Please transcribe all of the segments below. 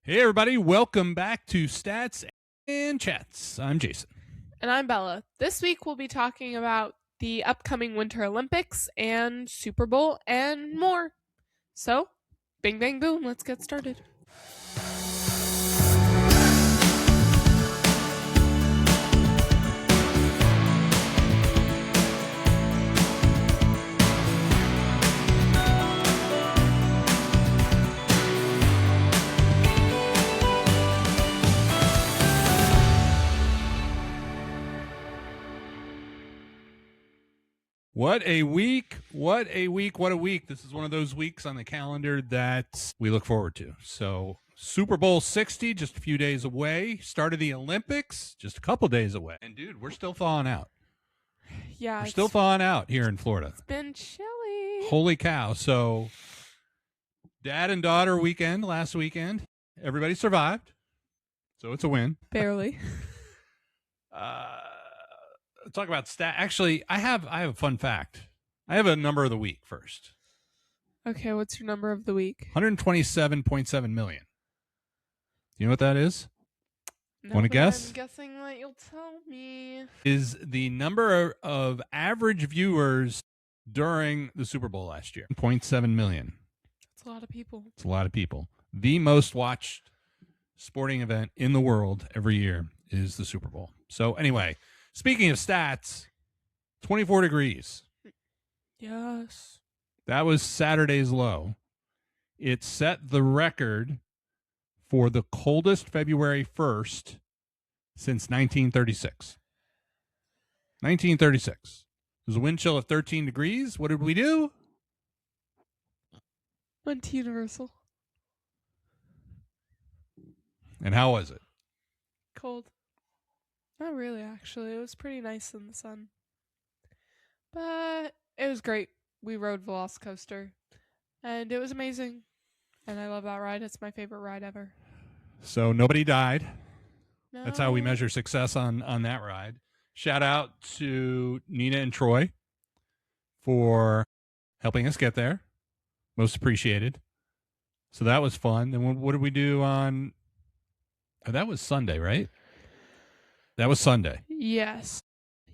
Hey, everybody. Welcome back to Stats and Chats. I'm Jason. And I'm Bella. This week we'll be talking about the upcoming Winter Olympics and Super Bowl and more. So, bing, bang, boom, let's get started. What a week. What a week. What a week. This is one of those weeks on the calendar that we look forward to. So, Super Bowl 60, just a few days away. Start of the Olympics, just a couple days away. And, dude, we're still thawing out. Yeah, We're still thawing out here in Florida. It's been chilly. Holy cow. So, dad and daughter weekend last weekend. Everybody survived. So, it's a win. Barely. Talk about stat. Actually, I have a fun fact. I have a number of the week first. Okay, what's your number of the week? 127.7 million. You know what that is? No, Want to but guess? I'm guessing that you'll tell me. Is the number of average viewers during the Super Bowl last year. 0.7 million. That's a lot of people. It's a lot of people. The most watched sporting event in the world every year is the Super Bowl. So anyway, speaking of stats, 24 degrees. Yes. That was Saturday's low. It set the record for the coldest February 1st since 1936. 1936. It was a wind chill of 13 degrees. What did we do? Went to Universal. And how was it? Cold. Not really, actually. It was pretty nice in the sun. But it was great. We rode Velocicoaster. And it was amazing. And I love that ride. It's my favorite ride ever. So nobody died. No. That's how we measure success on that ride. Shout out to Nina and Troy for helping us get there. Most appreciated. So that was fun. And what did we do on... that was Sunday, right? That was Sunday. Yes.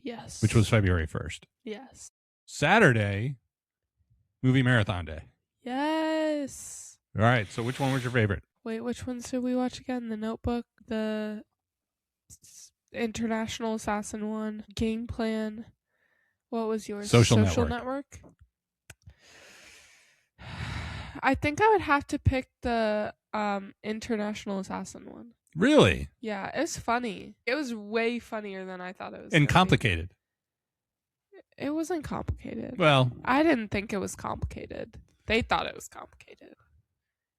Yes. Which was February 1st. Yes. Saturday, movie marathon day. Yes. All right. So which one was your favorite? Wait, which ones did we watch again? The Notebook, the International Assassin one, Game Plan. What was yours? Social Network. I think I would have to pick the International Assassin one. Really? Yeah, it was funny. It was way funnier than I thought it was. And complicated. It wasn't complicated. Well, I didn't think it was complicated. They thought it was complicated.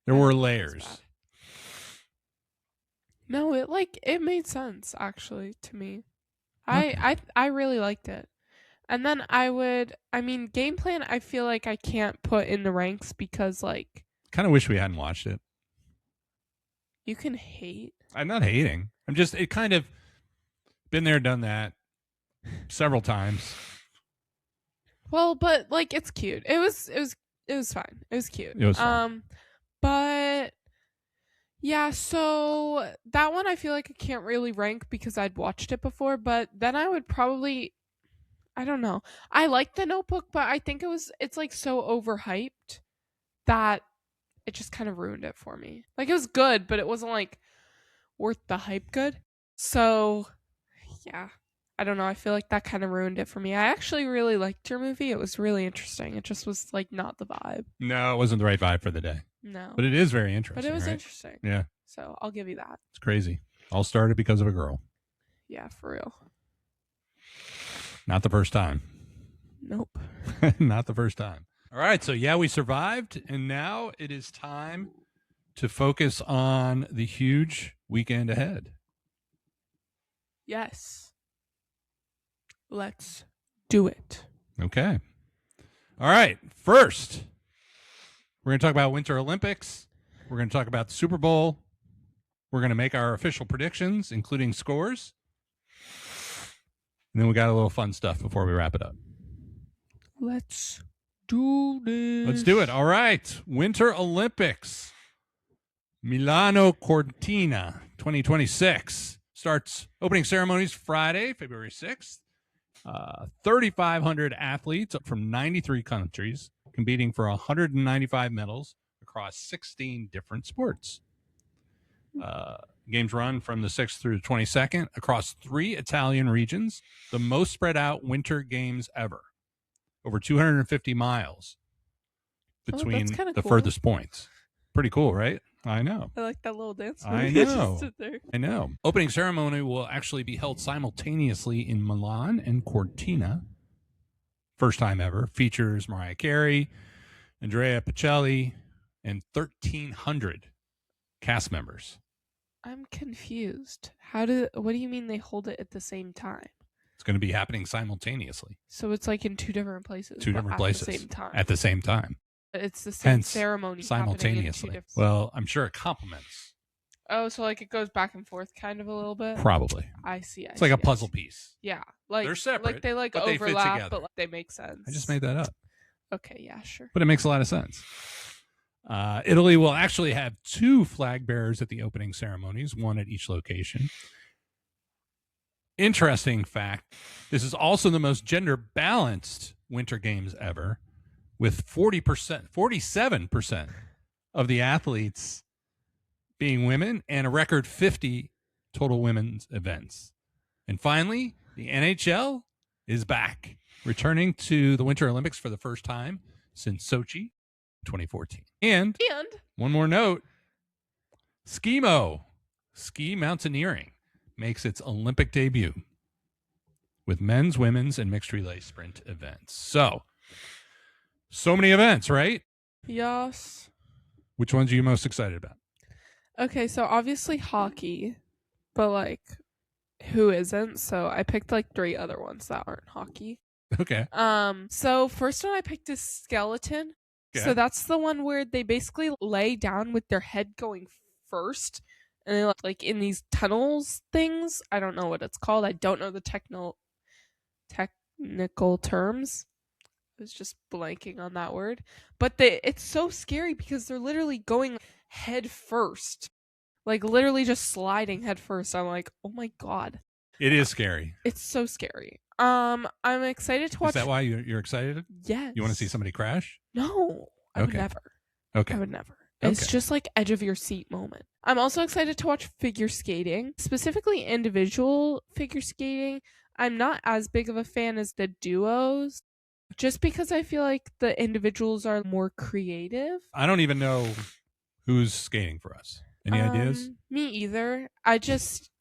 There were layers. No, it made sense actually to me. Okay. I really liked it. And then Game Plan I feel like I can't put in the ranks because kind of wish we hadn't watched it. You can hate. I'm not hating. I'm just it kind of been there, done that several times. Well, but it's cute. It was fine. It was cute. It was fun. But yeah, so that one I feel like I can't really rank because I'd watched it before, but then I would probably I don't know. I like The Notebook, but I think it's so overhyped that it just kind of ruined it for me. It was good, but it wasn't worth the hype good. So, yeah. I don't know. I feel like that kind of ruined it for me. I actually really liked your movie. It was really interesting. It just was not the vibe. No, it wasn't the right vibe for the day. No. But it is very interesting. But it was right? interesting. Yeah. So I'll give you that. It's crazy. All started because of a girl. Yeah, for real. Not the first time. Nope. Not the first time. All right. So, yeah, we survived. And now it is time to focus on the huge weekend ahead. Yes. Let's do it. Okay. All right. First, we're going to talk about Winter Olympics. We're going to talk about the Super Bowl. We're going to make our official predictions, including scores. And then we got a little fun stuff before we wrap it up. Let's do this. Let's do it. All right. Winter Olympics. Milano Cortina 2026 starts opening ceremonies Friday, February 6th. 3,500 athletes from 93 countries competing for 195 medals across 16 different sports. Games run from the 6th through the 22nd across 3 Italian regions, the most spread out winter games ever. Over 250 miles between the cool. furthest points. Pretty cool, right? I know. I like that little dance. I know. I know. Opening ceremony will actually be held simultaneously in Milan and Cortina. First time ever. Features Mariah Carey, Andrea Bocelli, and 1,300 cast members. I'm confused. What do you mean they hold it at the same time? It's going to be happening simultaneously. So it's like in 2 different places. 2 different places. At the same time. At the same time. It's the same Hence, ceremony simultaneously. Well, I'm sure it complements. Oh, so like it goes back and forth kind of a little bit? Probably. I see. It's like a puzzle piece. Yeah. Like they're separate. Like they like but overlap, they fit together. but like they make sense. I just made that up. Okay, yeah, sure. But it makes a lot of sense. Italy will actually have 2 flag bearers at the opening ceremonies, 1 at each location. Interesting fact, this is also the most gender balanced winter games ever, with 47% of the athletes being women and a record 50 total women's events. And finally, the NHL is back, returning to the Winter Olympics for the first time since Sochi 2014. And one more note, SkiMo, ski mountaineering, makes its Olympic debut with men's, women's, and mixed relay sprint events. So many events, right? Yes. Which ones are you most excited about? Okay, so obviously hockey, but like who isn't? So I picked like 3 other ones that aren't hockey. Okay. So first one I picked is skeleton. Okay. So that's the one where they basically lay down with their head going first, and they like in these tunnels things. I don't know what it's called. I don't know the technical terms. I was just blanking on that word. But it's so scary because they're literally going head first. Like literally just sliding head first. I'm like, oh my God. It is scary. It's so scary. I'm excited to watch. Is that why you're excited? Yes. You want to see somebody crash? No, I would never. Okay. I would never. It's just like edge of your seat moment. I'm also excited to watch figure skating, specifically individual figure skating. I'm not as big of a fan as the duos, just because I feel like the individuals are more creative. I don't even know who's skating for us. Any ideas? Me either. I just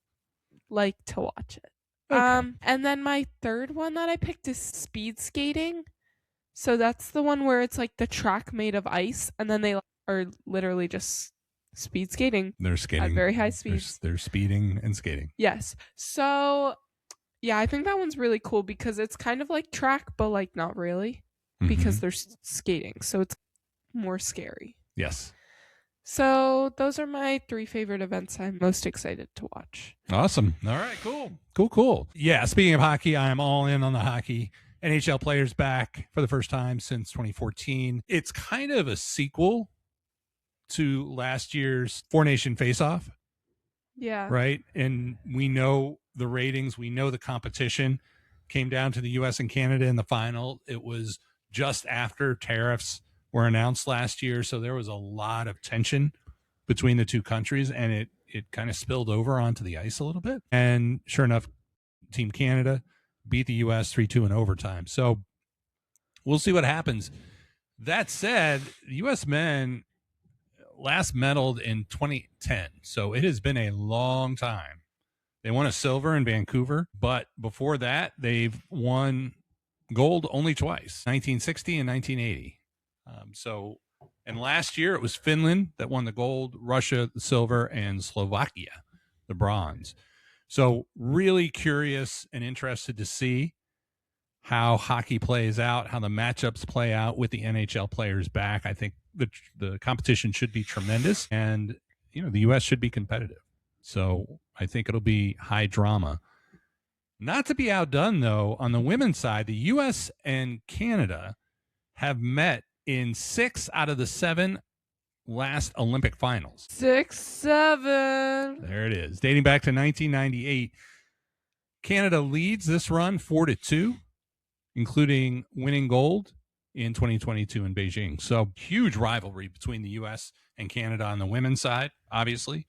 like to watch it. Okay. And then my third one that I picked is speed skating. So that's the one where it's like the track made of ice, and then they are literally just speed skating. They're skating at very high speeds. They're speeding and skating. Yes. So yeah, I think that one's really cool because it's kind of like track, but like not really, because they're skating. So it's more scary. Yes. So those are my 3 favorite events I'm most excited to watch. Awesome. All right, cool. Yeah, speaking of hockey, I am all in on the hockey. NHL players back for the first time since 2014. It's kind of a sequel to last year's 4-Nation Face-Off. Yeah. Right? And we know the ratings, we know the competition. Came down to the U.S. and Canada in the final. It was just after tariffs were announced last year, so there was a lot of tension between the 2 countries, and it kind of spilled over onto the ice a little bit. And sure enough, Team Canada beat the U.S. 3-2 in overtime. So we'll see what happens. That said, the U.S. men last medaled in 2010, so it has been a long time. They won a silver in Vancouver, but before that, they've won gold only twice, 1960 and 1980. And last year it was Finland that won the gold, Russia the silver, and Slovakia the bronze. So really curious and interested to see how hockey plays out, how the matchups play out with the NHL players back. I think the competition should be tremendous, and the U.S. should be competitive. So I think it'll be high drama. Not to be outdone, though, on the women's side, the U.S. and Canada have met in 6 out of the 7 last Olympic finals. 6-7. There it is. Dating back to 1998. Canada leads this run 4-2, including winning gold in 2022 in Beijing. So huge rivalry between the U.S. and Canada on the women's side, obviously.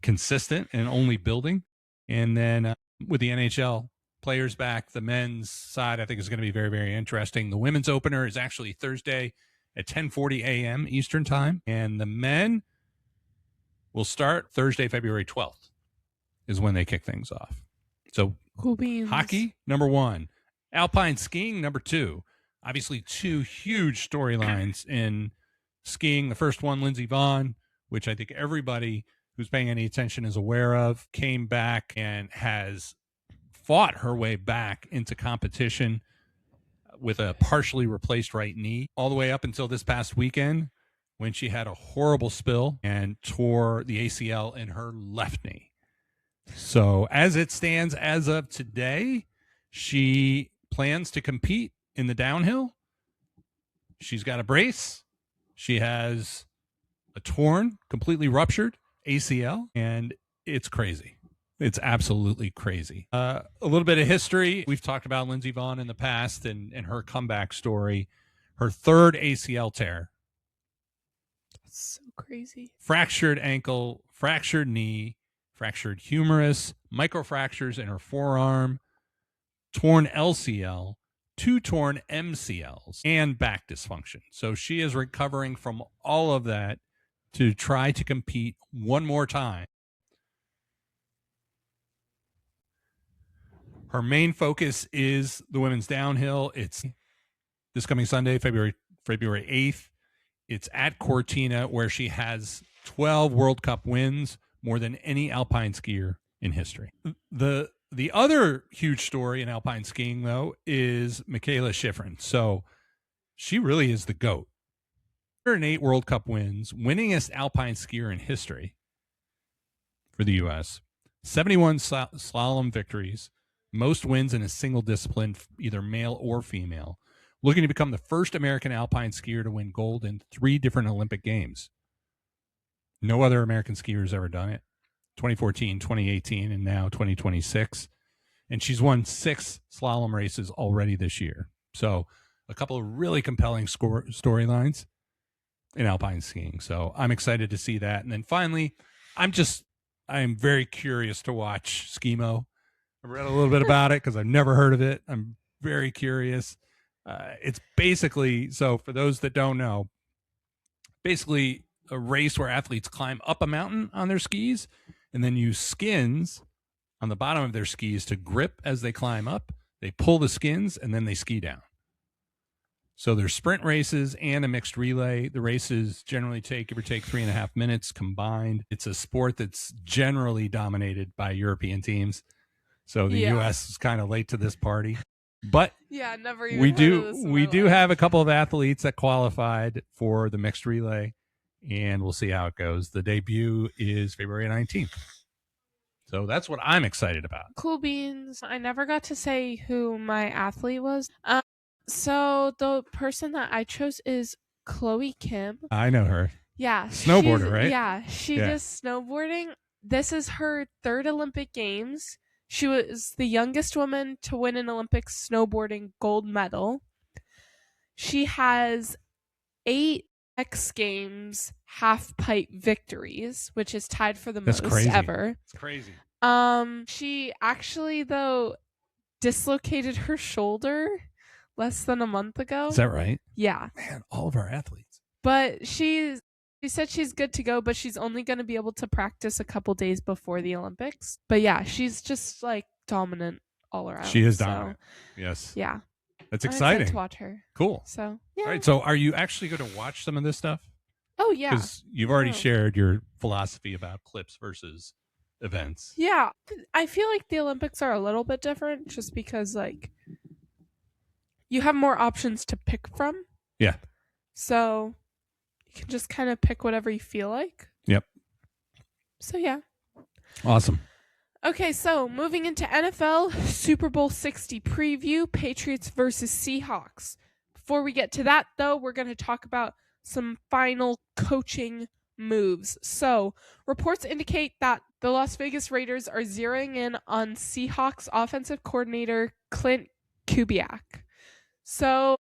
Consistent and only building. And then with the NHL players back, the men's side I think is going to be very, very interesting. The women's opener is actually Thursday at 10:40 a.m. Eastern time. And the men will start Thursday, February 12th is when they kick things off. So Cool beans. Hockey, number 1. Alpine skiing, number 2. Obviously, 2 huge storylines in skiing. The first one, Lindsey Vonn, which I think everybody who's paying any attention is aware of, came back and has fought her way back into competition with a partially replaced right knee, all the way up until this past weekend when she had a horrible spill and tore the ACL in her left knee. So as it stands as of today, she plans to compete in the downhill. She's got a brace. She has a torn, completely ruptured ACL, and it's crazy. It's absolutely crazy. A little bit of history. We've talked about Lindsey Vonn in the past and her comeback story. Her third ACL tear. That's so crazy. Fractured ankle, fractured knee, fractured humerus, microfractures in her forearm, torn LCL, 2 torn MCLs, and back dysfunction. So she is recovering from all of that to try to compete one more time. Her main focus is the women's downhill. It's this coming Sunday, February 8th. It's at Cortina, where she has 12 World Cup wins, more than any alpine skier in history. The other huge story in alpine skiing, though, is Mikaela Shiffrin. So she really is the GOAT. 108 World Cup wins, winningest alpine skier in history for the U.S., 71 slalom victories, most wins in a single discipline, either male or female, looking to become the first American alpine skier to win gold in 3 different Olympic Games. No other American skier has ever done it. 2014, 2018, and now 2026. And she's won 6 slalom races already this year. So a couple of really compelling storylines in alpine skiing. So I'm excited to see that. And then finally, I'm very curious to watch SkiMo. I read a little bit about it because I've never heard of it. I'm very curious. It's basically, so for those that don't know, basically a race where athletes climb up a mountain on their skis and then use skins on the bottom of their skis to grip as they climb up. They pull the skins and then they ski down. So there's sprint races and a mixed relay. The races generally give or take 3.5 minutes combined. It's a sport that's generally dominated by European teams. So the U.S. is kind of late to this party. But never even we do have a couple of athletes that qualified for the mixed relay, and we'll see how it goes. The debut is February 19th. So that's what I'm excited about. Cool beans. I never got to say who my athlete was. So the person that I chose is Chloe Kim. I know her. Yeah. Snowboarder, right? Yeah. She does snowboarding. This is her 3rd Olympic Games. She was the youngest woman to win an Olympic snowboarding gold medal. She has 8 X Games half-pipe victories, which is tied for the most ever. It's crazy. She actually, though, dislocated her shoulder less than a month ago. Is that right? Yeah. Man, all of our athletes. But she said she's good to go, but she's only going to be able to practice a couple days before the Olympics. But yeah, she's just like dominant all around. She is dominant. Yes. Yeah. That's exciting. I'm excited to watch her. Cool. So, yeah. All right. So are you actually going to watch some of this stuff? Oh, yeah. Because you've already shared your philosophy about clips versus events. Yeah. I feel like the Olympics are a little bit different just because, like, you have more options to pick from. Yeah. So you can just kind of pick whatever you feel like. Yep. So, yeah. Awesome. Okay, so moving into NFL, Super Bowl 60 preview, Patriots versus Seahawks. Before we get to that, though, we're going to talk about some final coaching moves. So, reports indicate that the Las Vegas Raiders are zeroing in on Seahawks offensive coordinator Clint Kubiak. So,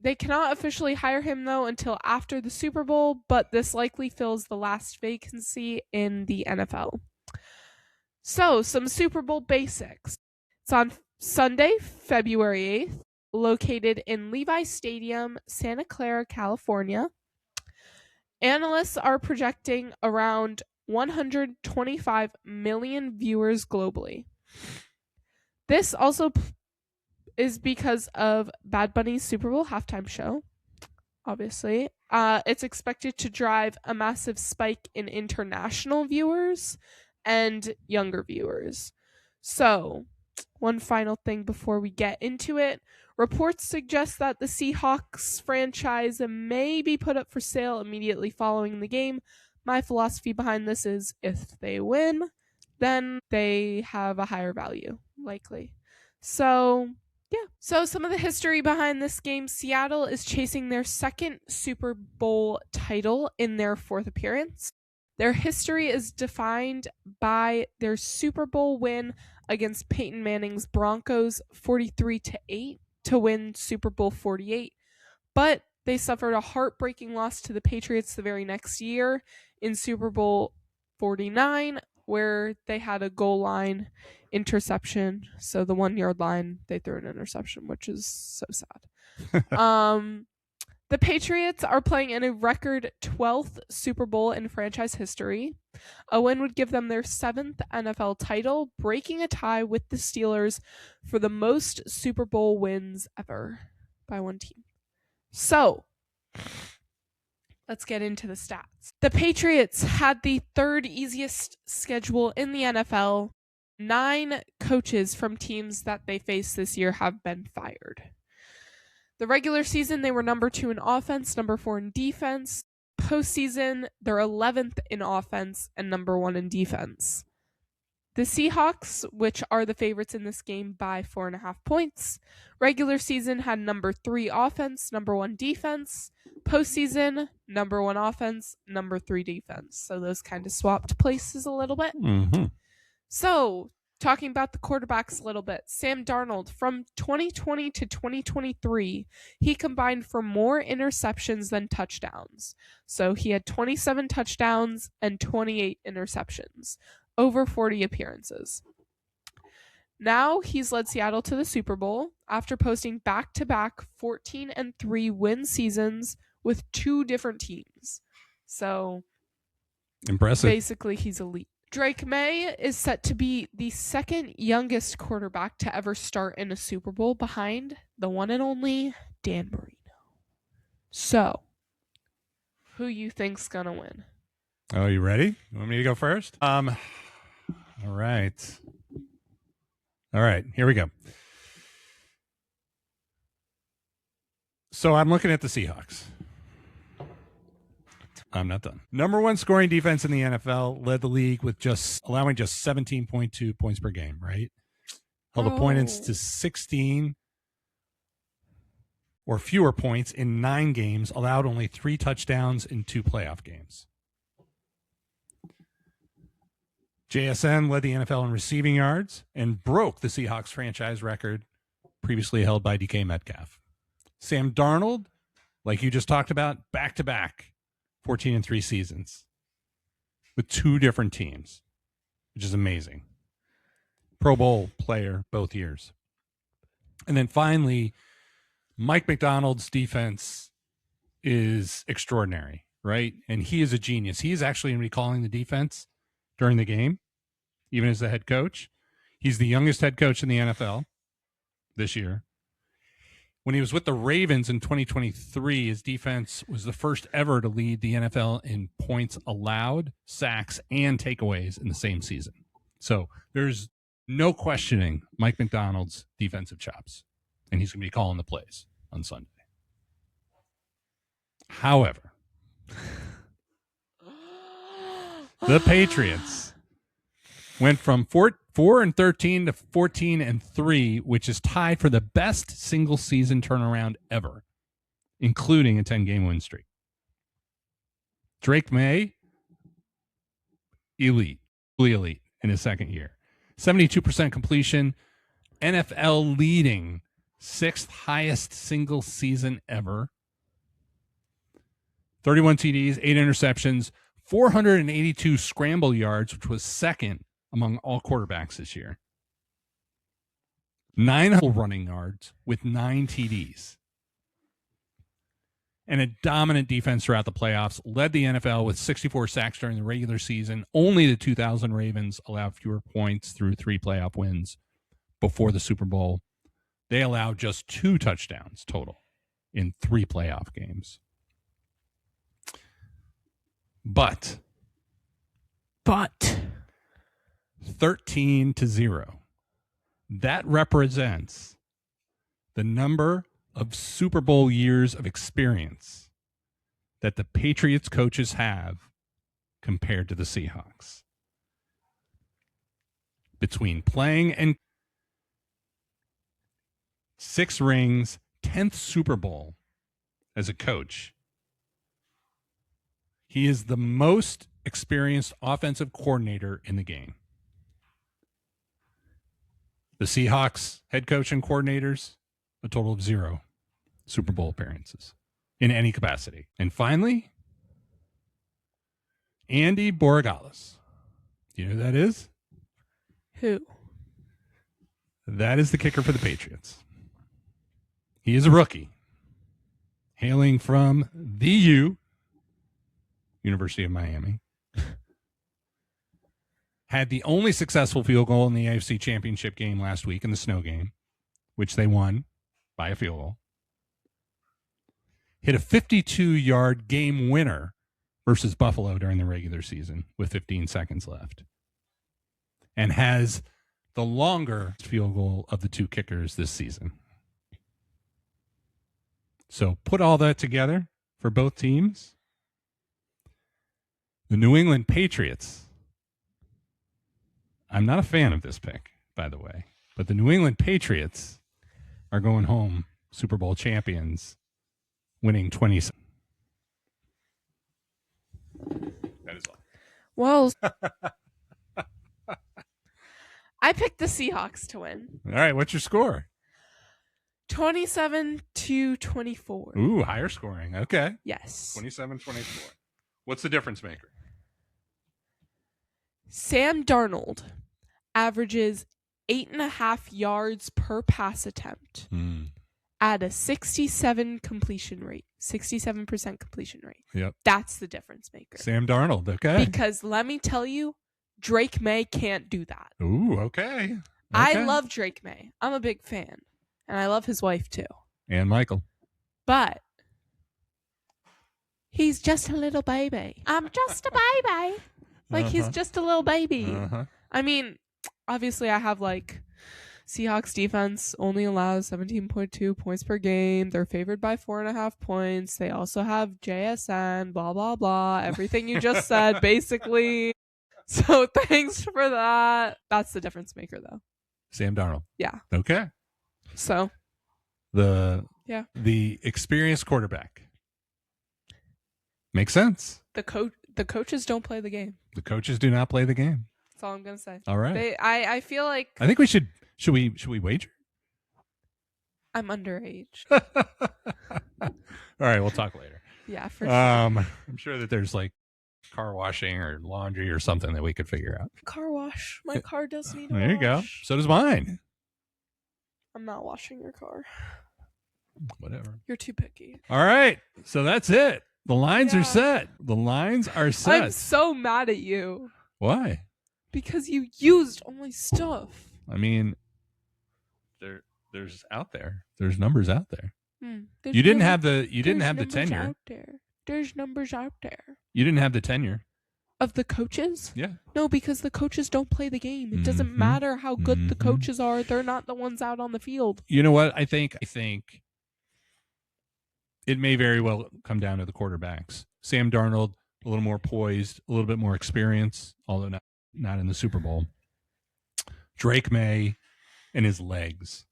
they cannot officially hire him, though, until after the Super Bowl, but this likely fills the last vacancy in the NFL. So, some Super Bowl basics. It's on Sunday, February 8th, located in Levi Stadium, Santa Clara, California. Analysts are projecting around 125 million viewers globally. This also is because of Bad Bunny's Super Bowl halftime show, obviously. It's expected to drive a massive spike in international viewers and younger viewers. So, one final thing before we get into it. Reports suggest that the Seahawks franchise may be put up for sale immediately following the game. My philosophy behind this is if they win, then they have a higher value, likely. So, yeah. So, some of the history behind this game. Seattle is chasing their second Super Bowl title in their fourth appearance. Their history is defined by their Super Bowl win against Peyton Manning's Broncos 43-8 to win Super Bowl 48, but they suffered a heartbreaking loss to the Patriots the very next year in Super Bowl 49, where they had a goal line interception. So the 1 yard line, they threw an interception, which is so sad. The Patriots are playing in a record 12th Super Bowl in franchise history. A win would give them their 7th NFL title, breaking a tie with the Steelers for the most Super Bowl wins ever by one team. So, let's get into the stats. The Patriots had the third easiest schedule in the NFL. 9 coaches from teams that they faced this year have been fired. The regular season, they were number 2 in offense, number 4 in defense. Postseason, they're 11th in offense and number 1 in defense. The Seahawks, which are the favorites in this game by 4.5 points, regular season had number 3 offense, number 1 defense. Postseason, number 1 offense, number 3 defense. So those kind of swapped places a little bit. Mm-hmm. So, talking about the quarterbacks a little bit. Sam Darnold, from 2020 to 2023, he combined for more interceptions than touchdowns. So he had 27 touchdowns and 28 interceptions, over 40 appearances. Now he's led Seattle to the Super Bowl after posting back-to-back 14-3 win seasons with 2 different teams. So, impressive. Basically, he's elite. Drake Maye is set to be the second youngest quarterback to ever start in a Super Bowl behind the one and only Dan Marino. So, who you think's gonna win? Oh, you ready? You want me to go first? All right. Here we go. So I'm looking at the Seahawks. I'm not done. Number 1 scoring defense in the NFL, led the league with allowing just 17.2 points per game, right? Held opponents to 16 or fewer points in 9 games, allowed only 3 touchdowns in 2 playoff games. JSN led the NFL in receiving yards and broke the Seahawks franchise record previously held by DK Metcalf. Sam Darnold, like you just talked about, back-to-back 14-3 seasons with 2 different teams, which is amazing. Pro Bowl player both years. And then finally, Mike Macdonald's defense is extraordinary, right? And he is a genius. He is actually going to be calling the defense during the game, even as the head coach. He's the youngest head coach in the NFL this year. When he was with the Ravens in 2023, his defense was the first ever to lead the NFL in points allowed, sacks, and takeaways in the same season. So there's no questioning Mike Macdonald's defensive chops, and he's going to be calling the plays on Sunday. However, the Patriots went from 4-13 to 14-3, which is tied for the best single season turnaround ever, including a 10-game win streak. Drake Maye, elite in his second year. 72% completion, NFL leading, 6th highest single season ever. 31 TDs, 8 interceptions, 482 scramble yards, which was second among all quarterbacks this year. 9 running yards with 9 TDs. And a dominant defense throughout the playoffs. Led the NFL with 64 sacks during the regular season. Only the 2000 Ravens allowed fewer points through 3 playoff wins before the Super Bowl. They allowed just 2 touchdowns total in 3 playoff games. But 13-0. That represents the number of Super Bowl years of experience that the Patriots coaches have compared to the Seahawks. Between playing and 6 rings, 10th Super Bowl as a coach, he is the most experienced offensive coordinator in the game. The Seahawks head coach and coordinators, a total of 0 Super Bowl appearances in any capacity. And finally, Andy Borregales. Do you know who that is? Who? That is the kicker for the Patriots. He is a rookie, hailing from the University of Miami. Had the only successful field goal in the AFC Championship game last week in the snow game, which they won by a field goal. Hit a 52-yard game winner versus Buffalo during the regular season with 15 seconds left. And has the longer field goal of the 2 kickers this season. So put all that together for both teams. The New England Patriots. I'm not a fan of this pick, by the way, but the New England Patriots are going home Super Bowl champions, winning 27. That is all. Well, I picked the Seahawks to win. All right, what's your score? 27-24. Ooh, higher scoring. Okay. Yes. 27-24. What's the difference maker? Sam Darnold averages 8.5 yards per pass attempt at a 67% completion rate. Yep. That's the difference maker. Sam Darnold, okay. Because let me tell you, Drake Maye can't do that. Ooh, okay. I love Drake Maye. I'm a big fan. And I love his wife too. And Michael. But he's just a little baby. I'm just a baby. Like, he's just a little baby. I mean, obviously I have like Seahawks defense only allows 17.2 points per game. They're favored by 4.5 points. They also have JSN, blah, blah, blah. Everything you just said, basically. So thanks for that. That's the difference maker, though. Sam Darnold. Yeah. Okay. So. The experienced quarterback. Makes sense. The coaches don't play the game. The coaches do not play the game. That's all I'm gonna say. All right. I feel like I think we should we wager? I'm underage. All right, we'll talk later. Yeah, for sure. I'm sure that there's like car washing or laundry or something that we could figure out. Car wash. My car does need a There you go. wash. So does mine. I'm not washing your car. Whatever. You're too picky. All right. So that's it. The lines are set. The lines are set. I'm so mad at you. Why? Because you used only stuff. I mean, there's out there. There's numbers out there. You didn't have the tenure. Out there. There's numbers out there. You didn't have the tenure of the coaches? Yeah. No, because the coaches don't play the game. It doesn't matter how good the coaches are. They're not the ones out on the field. You know what? I think it may very well come down to the quarterbacks. Sam Darnold, a little more poised, a little bit more experience, although not in the Super Bowl. Drake Maye and his legs.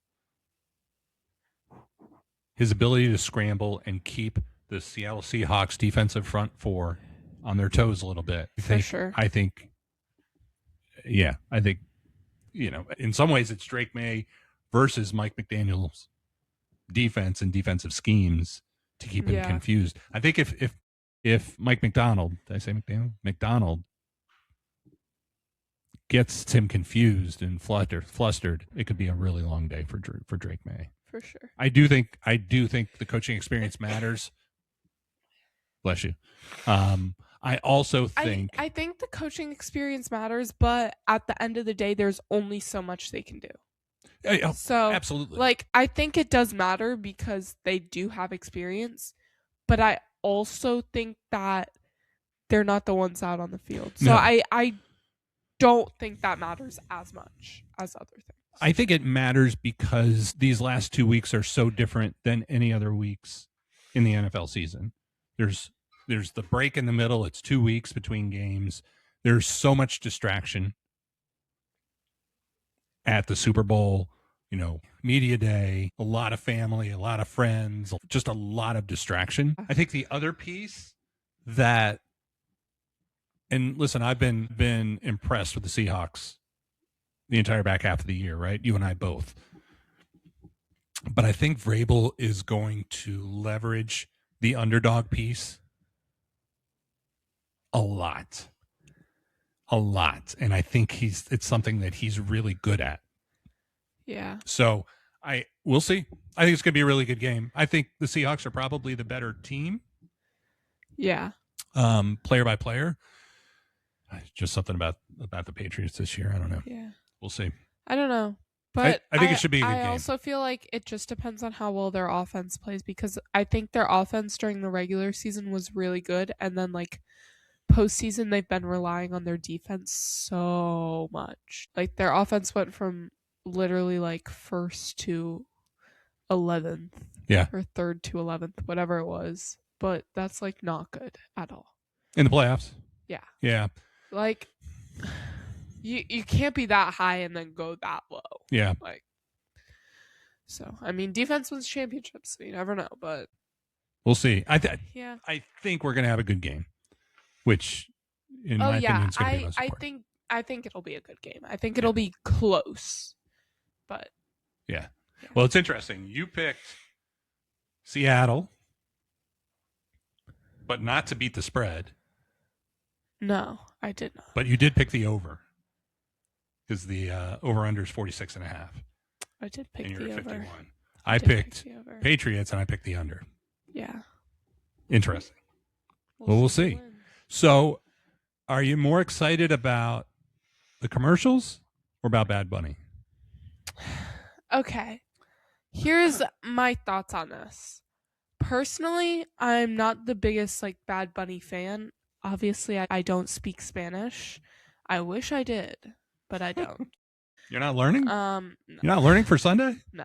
His ability to scramble and keep the Seattle Seahawks defensive front four on their toes a little bit. Sure. I think, in some ways it's Drake Maye versus Mike McDaniel's defense and defensive schemes to keep him confused. I think if Mike McDonald, did I say McDaniel? McDonald gets him confused and flustered, it could be a really long day for Drake Maye. For sure. I do think the coaching experience matters. Bless you. I also think I think the coaching experience matters, but at the end of the day, there's only so much they can do. So absolutely, like I think it does matter because they do have experience, but I also think that they're not the ones out on the field. So I don't think that matters as much as other things. I think it matters because these last 2 weeks are so different than any other weeks in the NFL season. There's the break in the middle. It's 2 weeks between games. There's so much distraction at the Super Bowl, media day, a lot of family, a lot of friends, just a lot of distraction. I think the other piece that, and listen, I've been impressed with the Seahawks the entire back half of the year, right? You and I both. But I think Vrabel is going to leverage the underdog piece a lot. And I think it's something that he's really good at. Yeah. So we'll see. I think it's going to be a really good game. I think the Seahawks are probably the better team. Yeah. Player by player. Just something about the Patriots this year. I don't know. Yeah. We'll see. I don't know. But I think it should be a good game. I also feel like it just depends on how well their offense plays because I think their offense during the regular season was really good. And then like postseason, they've been relying on their defense so much. Like their offense went from literally like 1st to 11th. Yeah. Or 3rd to 11th, whatever it was. But that's like not good at all. In the playoffs? Yeah. Yeah. Like you can't be that high and then go that low. Yeah. Like so, I mean, defense wins championships. So you never know, but we'll see. I think we're gonna have a good game, which, in my opinion, is gonna be most important. I think it'll be a good game. I think it'll be close, but yeah. Well, it's interesting. You picked Seattle, but not to beat the spread. No, I did not. But you did pick the over. Because the over-under is 46.5. I did pick and you're the at over. 51. I picked Patriots, and I picked the under. Yeah. Interesting. Well, we'll see. So, are you more excited about the commercials or about Bad Bunny? Okay. Here's my thoughts on this. Personally, I'm not the biggest like Bad Bunny fan. Obviously, I don't speak Spanish. I wish I did. But I don't. You're not learning? No. You're not learning for Sunday? No.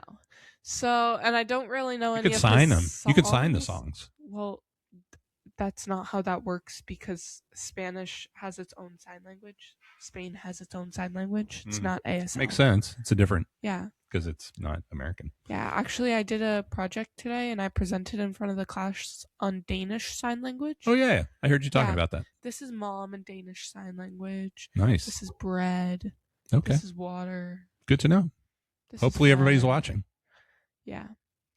So, and I don't really know any of the sign them. songs. You could sign the songs. Well, that's not how that works because Spanish has its own sign language. Spain has its own sign language. It's not ASL. Makes sense. It's a different. Yeah. Because it's not American. Yeah. Actually, I did a project today and I presented in front of the class on Danish sign language. Oh, yeah. I heard you talking about that. This is mom in Danish sign language. Nice. This is bread. Okay. This is water. Good to know. Hopefully everybody's watching. Yeah.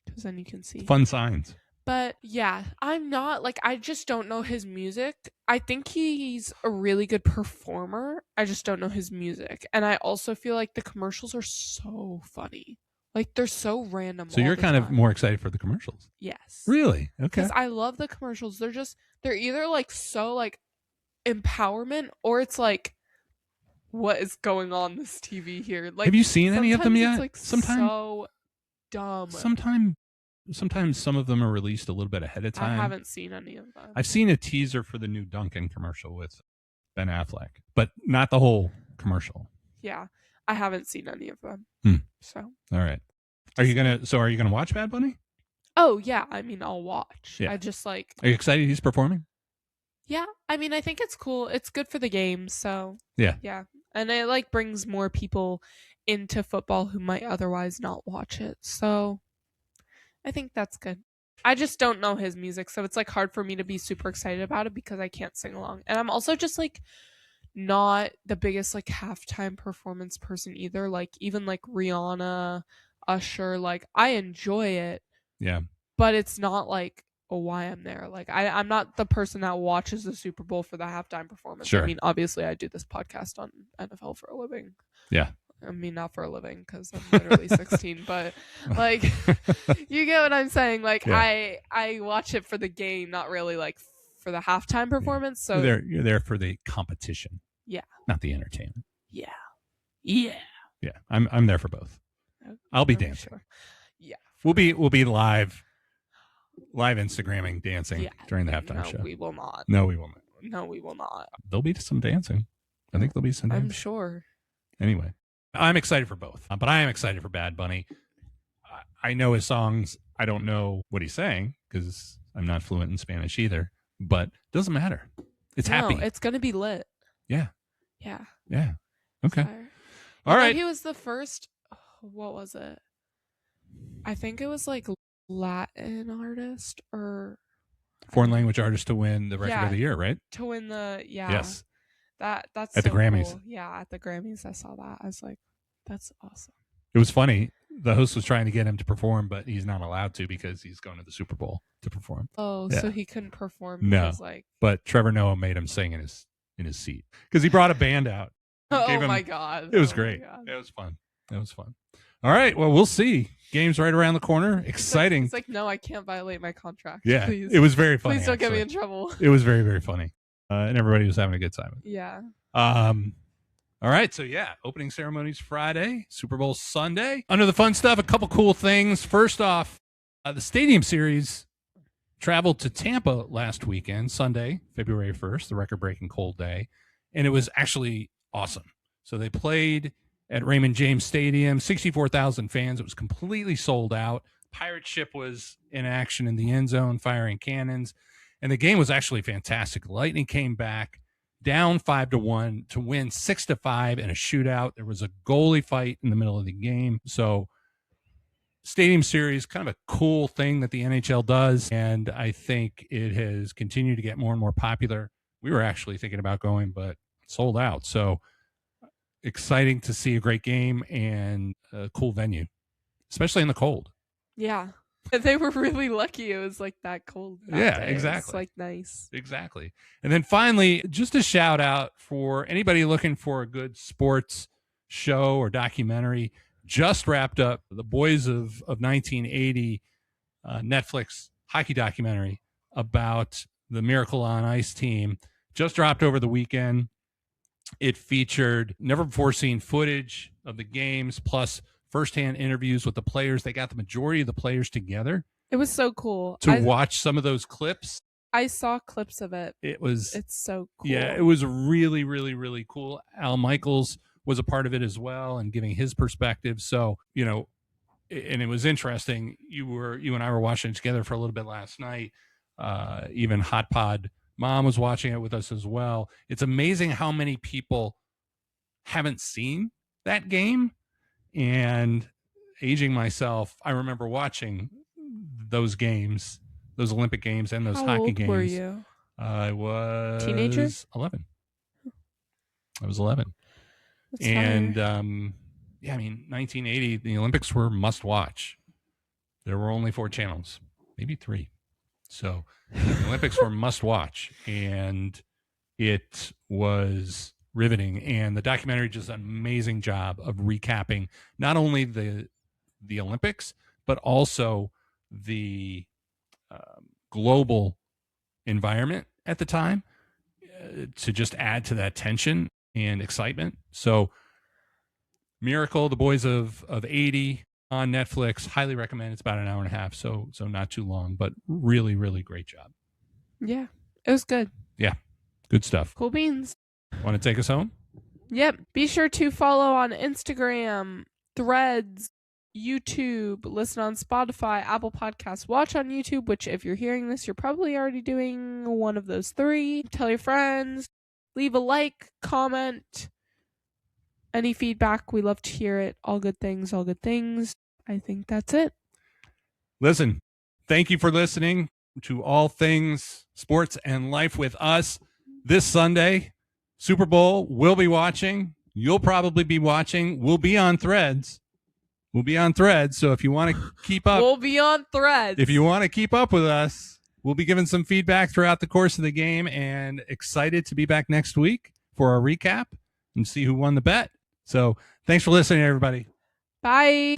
Because then you can see. Fun signs. But yeah, I'm not like, I just don't know his music. I think he's a really good performer. I just don't know his music. And I also feel like the commercials are so funny. Like they're so random. So you're kind of more excited for the commercials? Yes. Really? Okay. Because I love the commercials. They're either like so like empowerment or it's like, what is going on this TV here? Like, have you seen any of them yet? It's like so dumb. Sometimes some of them are released a little bit ahead of time. I haven't seen any of them. I've seen a teaser for the new Dunkin' commercial with Ben Affleck, but not the whole commercial. Yeah, I haven't seen any of them. So, all right. Are you gonna watch Bad Bunny? Oh yeah, I mean I'll watch. Yeah. I just like. Are you excited he's performing? Yeah, I mean I think it's cool. It's good for the game. So yeah, and it like brings more people into football who might otherwise not watch it. So I think that's good. I just don't know his music, so it's like hard for me to be super excited about it because I can't sing along. And I'm also just like not the biggest like halftime performance person either. Like even like Rihanna, Usher, like I enjoy it, Yeah. but it's not like why I'm there. Like I'm not the person that watches the Super Bowl for the halftime performance. Sure. I mean, obviously I do this podcast on NFL for a living. Yeah. I mean, not for a living because I'm literally 16, but like, you get what I'm saying. Like, Yeah. I watch it for the game, not really like for the halftime performance. So You're there for the competition. Yeah. Not the entertainment. Yeah. Yeah. I'm there for both. I'll be dancing. Sure. Yeah. We'll be live Instagramming dancing during the halftime show. No, we will not. No, we will not. No, we will not. There'll be some dancing. I think there'll be some dancing. I'm sure. Anyway, I'm excited for both, but I am excited for Bad Bunny. I know his songs. I don't know what he's saying because I'm not fluent in Spanish either, but it doesn't matter. It's happy. It's going to be lit. Yeah. Yeah. Yeah. Okay. All right. He was the first, what was it? I think it was like Latin artist or foreign language artist to win the record of the year, right? To win the Yes. That's at so the Grammys. Cool. Yeah, at the Grammys I saw that. I was like, that's awesome. It was funny. The host was trying to get him to perform, but he's not allowed to because he's going to the Super Bowl to perform. Oh, yeah. So he couldn't perform because but Trevor Noah made him sing in his seat because he brought a band out. My God. It was great. It was fun. All right. Well, we'll see. Game's right around the corner. Exciting. It's like, no, I can't violate my contract. Yeah. Please. It was very funny. Please don't get me in trouble. It was very, very funny. And everybody was having a good time. Yeah. All right. So, opening ceremonies Friday, Super Bowl Sunday. Under the fun stuff, a couple cool things. First off, the Stadium Series traveled to Tampa last weekend, Sunday, February 1st, the record-breaking cold day. And it was actually awesome. So they played at Raymond James Stadium, 64,000 fans. It was completely sold out. Pirate ship was in action in the end zone, firing cannons. And the game was actually fantastic. Lightning came back down 5-1 to win 6-5 in a shootout. There was a goalie fight in the middle of the game. So Stadium Series, kind of a cool thing that the NHL does. And I think it has continued to get more and more popular. We were actually thinking about going, but sold out. So exciting to see a great game and a cool venue, especially in the cold. Yeah. They were really lucky it was like that cold. Yeah, exactly. It's like nice. Exactly. And then finally, just a shout out for anybody looking for a good sports show or documentary. Just wrapped up The Boys of 1980 Netflix hockey documentary about the Miracle on Ice team. Just dropped over the weekend. It featured never before seen footage of the games plus firsthand interviews with the players. They got the majority of the players together. It was so cool to watch some of those clips. I saw clips of it. It's so cool. Yeah, it was really, really, really cool. Al Michaels was a part of it as well and giving his perspective. So, and it was interesting. You and I were watching it together for a little bit last night. Even Hot Pod Mom was watching it with us as well. It's amazing how many people haven't seen that game. And aging myself, I remember watching those games, those Olympic games and those hockey games. How old were you? I was teenager? 11. I was 11. That's and 1980, the Olympics were must watch. There were only 4 channels, maybe 3. So the Olympics were must watch, and it was riveting. And the documentary does an amazing job of recapping not only the Olympics, but also the global environment at the time to just add to that tension and excitement. So Miracle, The Boys of 80 on Netflix, highly recommend. It's about an hour and a half, so not too long, but really, really great job. Yeah, it was good. Yeah, good stuff. Cool beans. Want to take us home? Yep. Be sure to follow on Instagram, Threads, YouTube, listen on Spotify, Apple Podcasts, watch on YouTube, which if you're hearing this, you're probably already doing one of those 3. Tell your friends, leave a like, comment, any feedback. We love to hear it. All good things, all good things. I think that's it. Listen, Thank you for listening to All Things Sports and Life with us this Sunday. Super Bowl, we'll be watching. You'll probably be watching. We'll be on Threads. So if you want to keep up. We'll be on Threads. If you want to keep up with us, we'll be giving some feedback throughout the course of the game, and excited to be back next week for our recap and see who won the bet. So thanks for listening, everybody. Bye.